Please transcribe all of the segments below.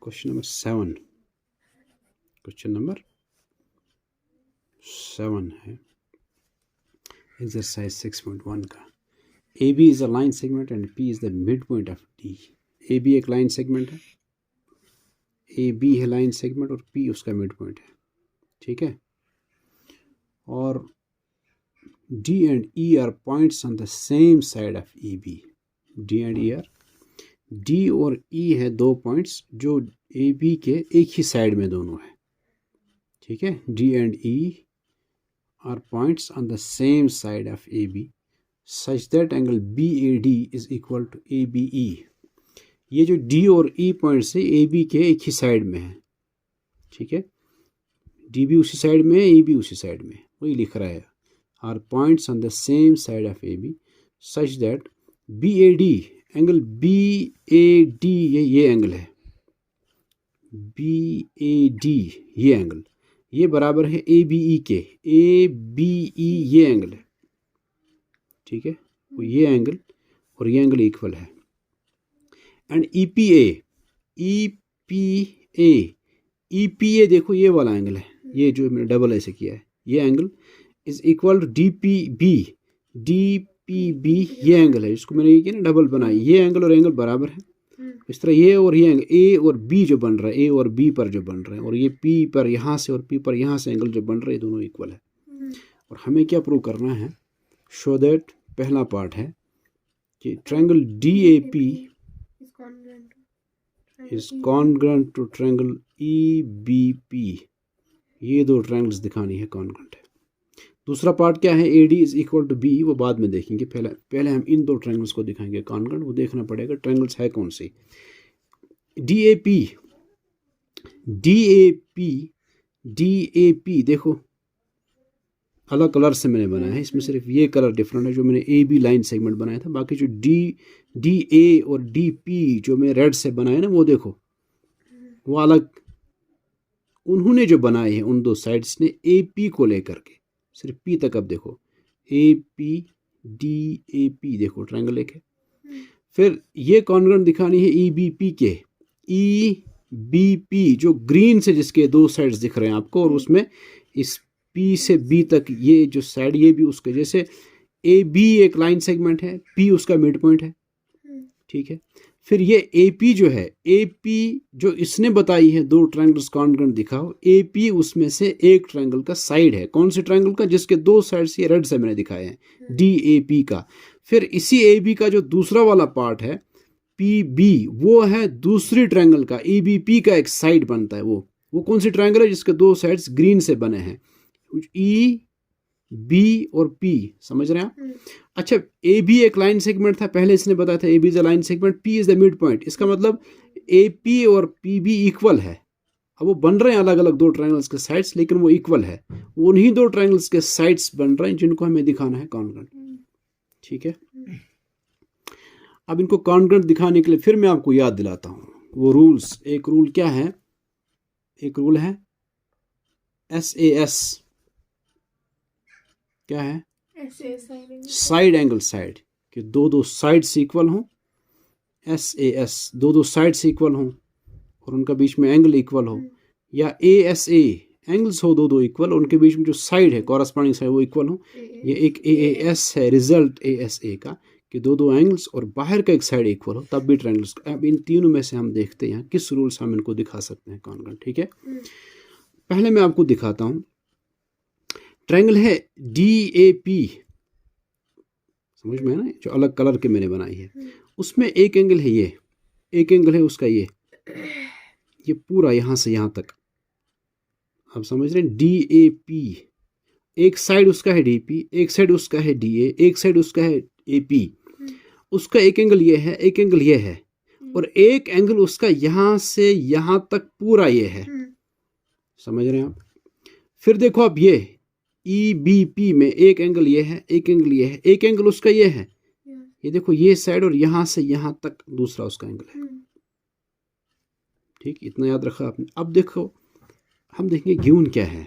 Question number 7, question number 7 है exercise 6.1 का। A B is a line segment and P is the mid point of D. A B एक line segment है, A B है line segment और P उसका mid point है, ठीक है। और D and E are points on the same side of A B. D and E are, D और ई है दो पॉइंट्स जो ए बी के एक ही साइड में दोनों है, ठीक है। D and E are points on the same side of A B such that angle B A D is equal to A B E. ये जो डी और ई पॉइंट्स है ए बी के एक ही साइड में है, ठीक है। डी भी उसी साइड में है, ए भी उसी साइड में, वही लिख रहा है। Are points on the same side of A B such that B A D, angle B A D ये एंगल है, बी ए डी ये एंगल, ये बराबर है ए बी ई के। ए बी ई ये एंगल है, ठीक है, वो ये एंगल और ये एंगल इक्वल है। And E P A, E P A, E P A देखो ये वाला एंगल है, ये जो मैंने डबल ऐसे किया है, ये angle is equal to D P B. D P B ये एंगल है, इसको मैंने ये किया ना डबल बनाई, ये एंगल और एंगल बराबर है। इस तरह ये और ये एंगल ए और बी जो बन रहा है, ए और बी पर जो बन रहे हैं, और ये पी पर यहाँ से और पी पर यहाँ से एंगल जो बन रहे हैं, दोनों इक्वल है। और हमें क्या प्रूव करना है? शो दैट, पहला पार्ट है कि triangle D A P is congruent to triangle E B P. ये दो ट्रायंगल्स दिखानी है कॉन्ग्रुएंट है। दूसरा पार्ट क्या है? A D is equal to B, वो बाद में देखेंगे। पहले हम इन दो ट्रायंगल्स को दिखाएंगे कॉन्ग्रुएंट, वो देखना पड़ेगा ट्रायंगल्स है कौन सी। D A P, D A P, D A P देखो अलग कलर से मैंने बनाया है, इसमें सिर्फ ये कलर डिफरेंट है जो मैंने ए बी लाइन सेगमेंट बनाया था। बाकी जो डी ए और डी पी जो मैं रेड से बनाया ना, वो देखो वो अलग उन्होंने जो बनाए हैं उन दो साइड्स ने ए पी को लेकर के, सिर्फ पी तक। अब देखो ए पी डी ए पी, देखो ट्रायंगल एक है। फिर ये कॉन्ग्रुएंट दिखानी है ई बी पी के, ई बी पी जो ग्रीन से जिसके दो साइड्स दिख रहे हैं आपको, और उसमें इस पी से बी तक ये जो साइड ये भी उसके जैसे ए बी एक लाइन सेगमेंट है, पी उसका मिड पॉइंट है, ठीक है। फिर ये ए पी जो है, ए पी जो इसने बताई है दो ट्रायंगल्स कॉन्ग्रुएंट दिखाओ, ए पी उसमें से एक ट्रायंगल का साइड है। कौन से ट्रायंगल का? जिसके दो साइड्स ये रेड से मैंने दिखाए हैं, डी ए पी का। फिर इसी ए बी का जो दूसरा वाला पार्ट है पी बी, वो है दूसरी ट्रायंगल का, ई बी पी का एक साइड बनता है। वो कौन सी ट्रायंगल है? जिसके दो साइड्स ग्रीन से बने हैं, ई बी और पी, समझ रहे हैं आप? अच्छा, ए बी एक लाइन सेगमेंट था, पहले इसने बताया था A B is a line segment, P is the mid point. इसका मतलब ए पी और पी बी इक्वल है। अब वो बन रहे हैं अलग अलग दो ट्रायंगल्स के साइड्स, लेकिन वो इक्वल है। वो उन्हीं दो ट्रायंगल्स के साइड्स बन रहे हैं जिनको हमें दिखाना है कॉन्ग्रुएंट, ठीक है। अब इनको कॉन्ग्रुएंट दिखाने के लिए फिर मैं आपको याद दिलाता हूँ वो रूल्स। एक रूल क्या है? एक रूल है SAS, क्या है? साइड एंगल साइड, कि दो साइड्स इक्वल हों। SAS, दो साइड्स इक्वल हों और उनका बीच में एंगल इक्वल हो। या ASA, एंगल्स हो दो इक्वल, उनके बीच में जो साइड है कॉरस्पॉन्डिंग साइड वो इक्वल हो। ये एक AAS है रिजल्ट ASA का, कि दो एंगल्स और बाहर का एक साइड इक्वल हो, तब भी ट्रायंगल्स। अब इन तीनों में से हम देखते हैं किस रूल से हम इनको दिखा सकते हैं कॉन्ग्रुएंट, ठीक है। पहले मैं आपको दिखाता हूं ट्रायंगल है DAP, समझ में है ना, जो अलग कलर के मैंने बनाई है। उसमें एक एंगल है ये, एक एंगल है उसका ये पूरा यहां से यहां तक, आप समझ रहे हैं। DAP, एक साइड उसका है DP, एक साइड उसका है DA, एक साइड उसका है AP। उसका एक एंगल ये है, एक एंगल ये है, और एक एंगल उसका यहां से यहां तक पूरा ये है, समझ रहे हैं आप। फिर देखो अब ये EBP में एक एंगल ये है, एक एंगल ये है, एक एंगल उसका ये है, ये देखो ये साइड, और यहां से यहां तक दूसरा उसका एंगल है, ठीक। इतना याद रखा आपने। अब देखो हम देखेंगे गिवन क्या है,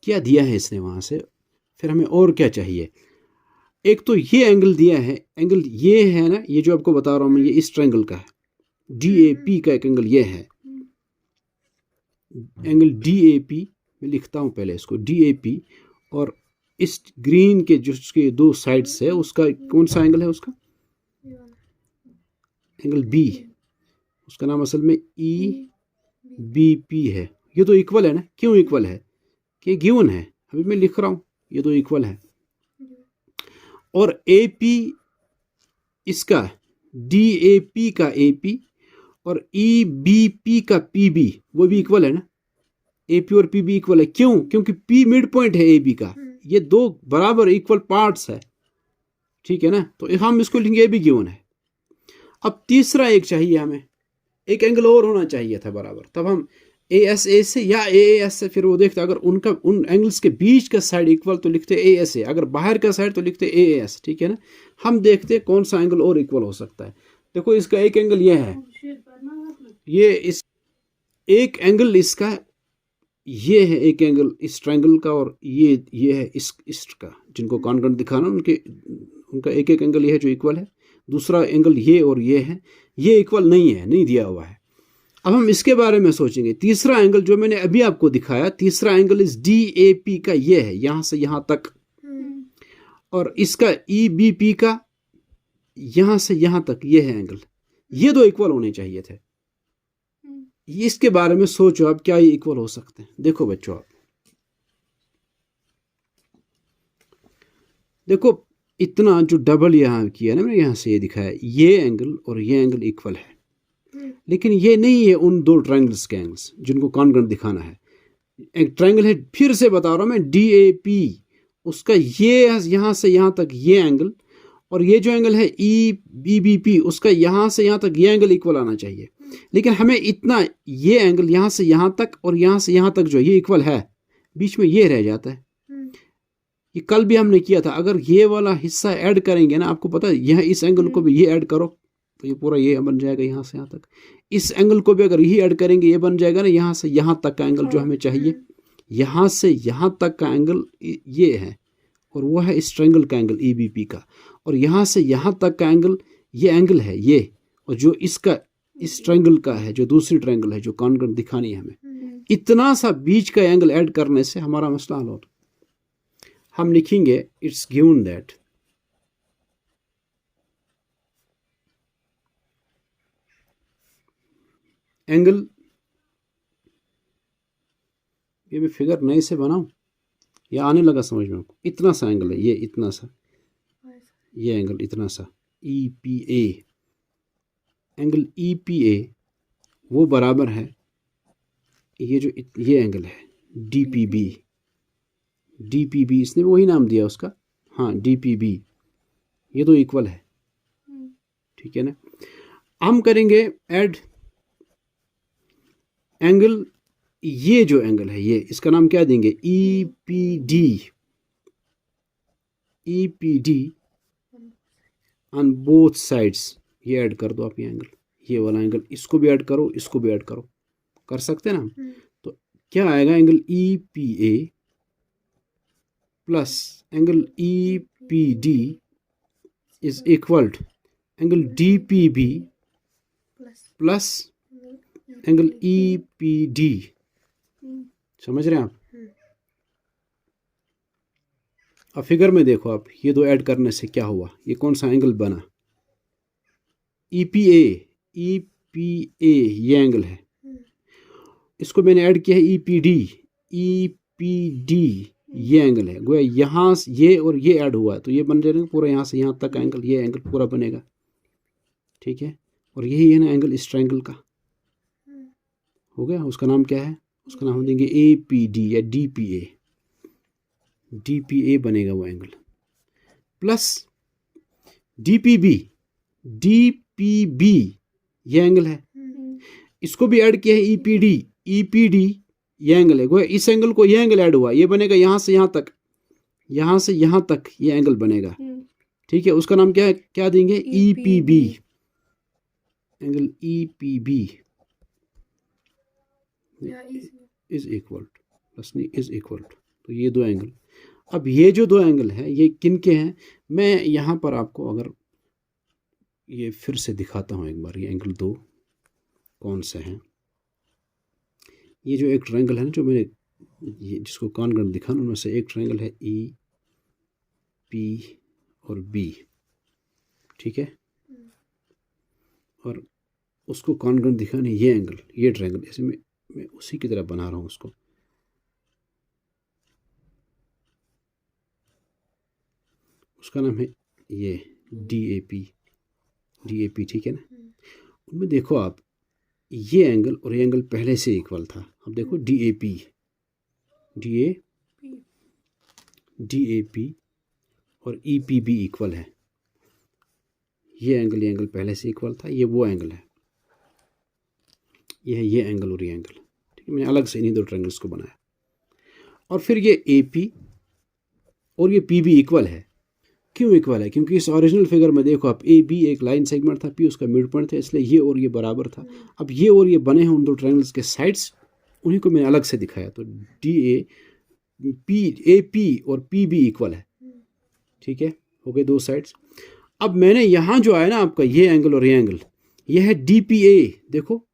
क्या दिया है इसने वहां से, फिर हमें और क्या चाहिए। एक तो ये एंगल दिया है, एंगल ये है ना, ये जो आपको बता रहा हूं मैं, ये इस ट्रायंगल का है, DAP का एक एंगल ये है, एंगल DAP, मैं लिखता हूँ पहले इसको DAP, और इस ग्रीन के जिसके दो साइड्स है उसका कौन सा एंगल है, उसका एंगल B, उसका नाम असल में EBP है। ये तो इक्वल है ना, क्यों इक्वल है कि गिवन है, अभी मैं लिख रहा हूँ, ये तो इक्वल है। और AP इसका DAP का AP और EBP का PB वो भी इक्वल है ना, AP और PB इक्वल है, क्यों, क्योंकि P मिड पॉइंट है AB का, ये दो बराबर इक्वल पार्ट्स है, ठीक है ना, तो हम इसको लिखेंगे, ये भी गिवन है। अब तीसरा एक चाहिए हमें, एक एंगल और होना चाहिए था बराबर, तब हम ASA से या AAS से फिर वो देखते, अगर उनका उन एंगल्स के बीच का साइड इक्वल तो लिखते ASA, अगर बाहर का साइड तो लिखते AAS, ठीक है ना। हम देखते कौन सा एंगल और इक्वल हो सकता है। देखो इसका एक एंगल ये है, ये इस एक एंगल इसका ये है, एक एंगल इस ट्रायंगल का, और ये है इसका, जिनको कॉन्ग्रुएंट दिखाना उनका एक एक एंगल ये है जो इक्वल है, दूसरा एंगल ये और ये है, ये इक्वल नहीं है, नहीं दिया हुआ है। अब हम इसके बारे में सोचेंगे, तीसरा एंगल जो मैंने अभी आपको दिखाया, तीसरा एंगल इस DAP का ये है, यहां से यहां तक, और इसका EBP का यहां से यहां तक ये है एंगल, ये दो इक्वल होने चाहिए थे। इसके बारे में सोचो आप, क्या ये इक्वल हो सकते हैं। देखो बच्चों, आप देखो इतना जो डबल यहां किया ना मैंने, यहां से ये दिखाया, ये एंगल और ये एंगल इक्वल है, लेकिन ये नहीं है उन दो ट्रायंगल्स के एंगल्स जिनको कॉन्ग्रुएंट दिखाना है। एक ट्रायंगल है, फिर से बता रहा हूं मैं, DAP, उसका ये यहां से यहां तक ये एंगल, और ये जो एंगल है EBP, उसका यहां से यहां तक ये एंगल इक्वल आना चाहिए, लेकिन हमें इतना ये एंगल यहां से यहां तक और यहां से यहां तक जो ये इक्वल है, बीच में ये रह जाता है। ये कल भी हमने किया था, अगर ये वाला हिस्सा ऐड करेंगे ना, आपको पता है यहाँ इस एंगल को भी ये ऐड करो तो ये पूरा ये बन जाएगा यहाँ से यहाँ तक, इस एंगल को भी अगर यही ऐड करेंगे ये बन जाएगा ना, यहाँ से यहाँ तक का एंगल जो हमें चाहिए, यहाँ से यहाँ तक का एंगल ये है, और वो है इस ट्रायंगल का एंगल EBP का, और यहाँ से यहाँ तक का एंगल ये एंगल है ये, और जो इसका इस ट्रायंगल का है, जो दूसरी ट्रायंगल है जो कॉन्ग्रुएंट दिखानी है हमें, इतना सा बीच का एंगल ऐड करने से हमारा मसला हल होता। हम लिखेंगे इट्स गिवन दैट एंगल, ये मैं फिगर नए से बनाऊं या आने लगा समझ में आपको, इतना सा एंगल है ये, इतना सा ये एंगल, इतना सा EPA, एंगल EPA वो बराबर है ये जो ये एंगल है DPB, इसने वही नाम दिया उसका, हाँ DPB, ये तो इक्वल है, ठीक है ना। हम करेंगे ऐड एंगल, ये जो एंगल है ये, इसका नाम क्या देंगे, EPD ऑन बोथ साइड्स, ये ऐड कर दो आप, ये एंगल, ये वाला एंगल, इसको भी ऐड करो, इसको भी ऐड करो, कर सकते हैं ना। तो क्या आएगा, angle EPA plus angle EPD is equal to angle DPB plus angle EPD। समझ रहे हैं आप। अब फिगर में देखो आप, ये दो ऐड करने से क्या हुआ, ये कौन सा एंगल बना, EPA ये एंगल है, इसको मैंने ऐड किया है EPD ये एंगल है, गोया यहाँ ये और ये ऐड हुआ है तो ये बन जाएगा पूरा यहाँ से यहाँ तक का एंगल, ये एंगल पूरा बनेगा, ठीक है। और यही है ना एंगल इस ट्रायंगल का, हो गया। उसका नाम क्या है, उसका नाम देंगे APD या DPA बनेगा वो एंगल, प्लस DPB ये एंगल है, इसको भी ऐड किया है EPD ये एंगल है, गोया इस एंगल को ये एंगल ऐड हुआ, ये बनेगा यहाँ से यहाँ तक, यहाँ से यहाँ तक ये एंगल बनेगा, ठीक है। उसका नाम क्या है, क्या देंगे, EPB, angle EPB is equal plus नहीं इज इक्वल टू, तो ये दो एंगल। अब ये जो दो एंगल हैं ये किन के हैं, मैं यहाँ पर आपको अगर ये फिर से दिखाता हूँ एक बार, ये एंगल दो कौन से हैं, ये जो एक ट्रायंगल है ना, जो मैंने ये जिसको कॉन्ग्रुएंट दिखाना, उनमें से एक ट्रायंगल है ई पी और बी, ठीक है, और उसको कॉन्ग्रुएंट दिखाना ये एंगल, ये ट्रायंगल, ऐसे मैं उसी की तरह बना रहा हूँ उसको। उसका नाम है ये DAP, ठीक है ना। उनमें देखो आप, ये एंगल और ये एंगल पहले से इक्वल था। अब देखो DAP और EPB इक्वल है। ये एंगल पहले से इक्वल था, ये वो एंगल है, ये एंगल और ये एंगल, ठीक है। मैंने अलग से इन्हीं दो ट्रायंगल्स को बनाया। और फिर ये AP और ये PB इक्वल है। क्यों इक्वल है? क्योंकि इस ओरिजिनल फिगर में देखो आप, AB एक लाइन सेगमेंट था, P उसका मिड पॉइंट था, इसलिए ये और ये बराबर था। अब ये और ये बने हैं उन दो ट्रायंगल्स के साइड्स, उन्हीं को मैंने अलग से दिखाया। तो AP और PB इक्वल है, ठीक है, हो गए दो साइड्स। अब मैंने यहाँ जो आया ना आपका ये एंगल और ये एंगल, ये है DPA, देखो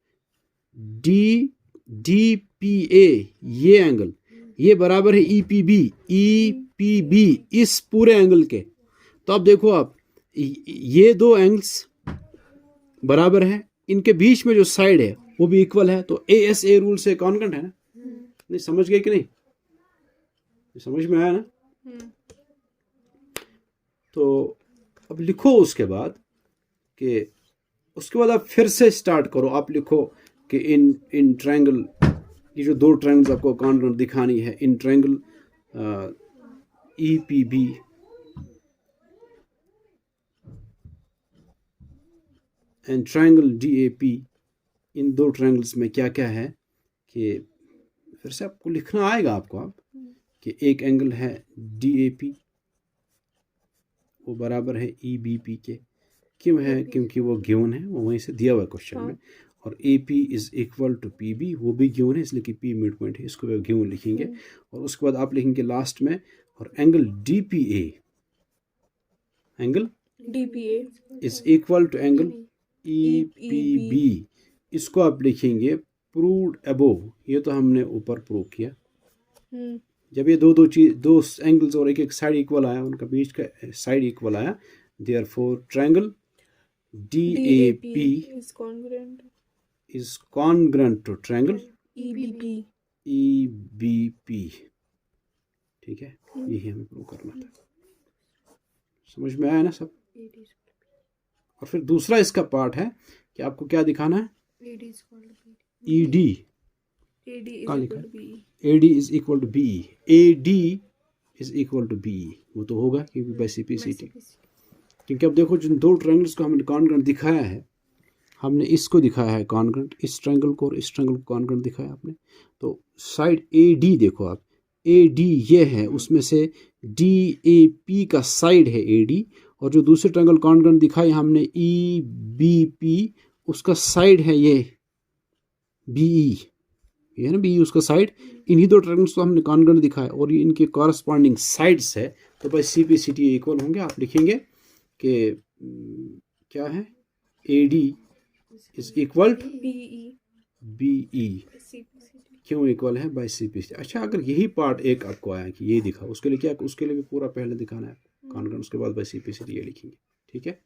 DPA, ये एंगल, ये बराबर है EPB इस पूरे एंगल के। तो अब देखो आप, ये दो एंगल्स बराबर है, इनके बीच में जो साइड है वो भी इक्वल है। तो ASA रूल से कॉन्ग्रुएंट है ना। नहीं समझ गए कि नहीं? समझ में आया ना? तो अब लिखो उसके बाद आप फिर से स्टार्ट करो। आप लिखो कि इन ट्रायंगल, ये जो दो ट्रायंगल्स आपको कॉन्ग्रुएंट दिखानी है, in triangle EPB and triangle DAP, इन दो ट्रायंगल्स में क्या क्या है कि फिर से आपको लिखना आएगा आपको, आप कि एक एंगल है DAP, वो बराबर है EBP के। क्यों है? क्योंकि वो गिवन है, वो वहीं से दिया हुआ है क्वेश्चन में। और AP is equal to PB, वो भी गिवन है, इसलिए कि P मिड पॉइंट है, इसको भी गिवन लिखेंगे। और उसके बाद आप लिखेंगे लास्ट में, और angle DPA is equal to angle EPB, इसको आप लिखेंगे प्रूव्ड अबोव। ये तो हमने ऊपर प्रूव किया। जब ये दो एंगल्स और एक साइड इक्वल आया, उनका बीच का साइड इक्वल आया, therefore triangle DAP is congruent to triangle EBP, ठीक है। यही हमें प्रूव करना था। समझ में आया ना सब? और फिर दूसरा इसका पार्ट है कि आपको क्या दिखाना है, AD is equal to BE, AD is equal to BE, वो तो होगा क्योंकि बाय CPCT। क्योंकि अब देखो, जिन दो ट्रायंगल्स को हमने कॉन्ग्रुएंट दिखाया है, हमने इसको दिखाया है कॉन्ग्रुएंट, इस ट्रायंगल को और इस ट्रायंगल को कॉन्ग्रुएंट दिखाया आपने। तो साइड AD देखो आप, AD ये है, उसमें से DAP का साइड है AD, और जो दूसरे ट्रायंगल कॉन्ग्रुएंट दिखाई हमने EBP, उसका साइड है ये BE, ये है ना BE, उसका साइड। इन्हीं दो ट्रायंगल्स को हमने कॉन्ग्रुएंट दिखाया और ये इनके कॉरस्पॉन्डिंग साइड्स है, तो भाई CPCT इक्वल होंगे। आप लिखेंगे कि क्या है, AD is equal to BE, क्यों इक्वल है, बाय CPCT। अच्छा, अगर यही पार्ट एक आपको आया कि ये दिखा, उसके लिए क्या, उसके लिए भी पूरा पहले दिखाना है कॉन्ग्रुएंट, उसके बाद बाय CPCT ये लिखेंगे, ठीक है।